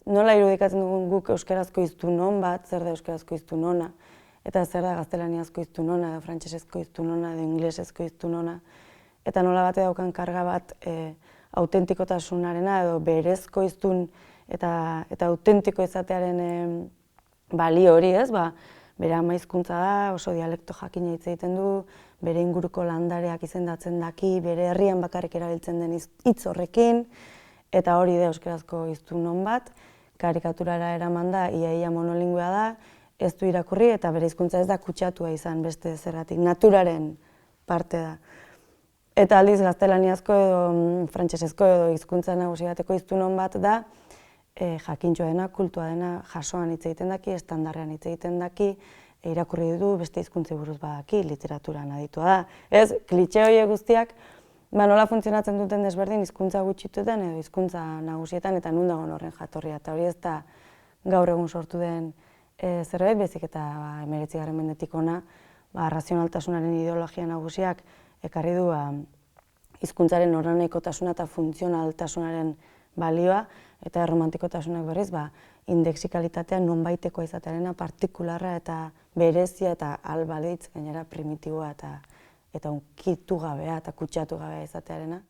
nola irudikatzen dugun guk euskarazko hiztun on bat, zer da euskarazko hiztun ona, eta zer da gaztelaniazko hiztun ona, edo frantsesezko hiztun ona, edo ingelesezko hiztun ona, eta nola bate daukan karga bat autentikotasunarena edo berezko hiztun eta autentiko izatearen balio hori, ez? Bere ama hizkuntza da, oso dialekto jakina hitz egiten du, bere inguruko landareak izendatzen daki, bere herrian bakarrik erabiltzen den hitz horrekin, eta hori da euskarazko hiztun on bat, karikaturara eraman da, ia monolinguea da, ez du irakurri eta bere hizkuntza ez da kutsatua izan beste zergatik, naturaren parte da. Eta aldiz gaztelaniazko edo frantsesezko edo hizkuntza nagusi bateko hiztun on bat da, jakintxoa dena, kultua dena, jasoan hitz egiten daki, estandarrean hitz egiten daki, irakurri du beste hizkuntzei buruz badaki, literaturan aditua da. Ez, klitxe horiek guztiak, nola funtzionatzen duten desberdin hizkuntza gutxituetan edo hizkuntza nagusietan eta non dagoen horren jatorria. Eta hori ez da gaur egun sortu den zerbait, baizik eta 19. mendetik hona, razionaltasunaren ideologia nagusiak ekarri du hizkuntzaren noranahikotasuna eta funtzionaltasunaren balioa, eta erromantikotasuna berriz indexikalitatea nonbaitekoa izatearena, partikularra eta berezia eta albalitz gainera primitiboa eta unkitu gabea eta kutsatu gabea izatearena.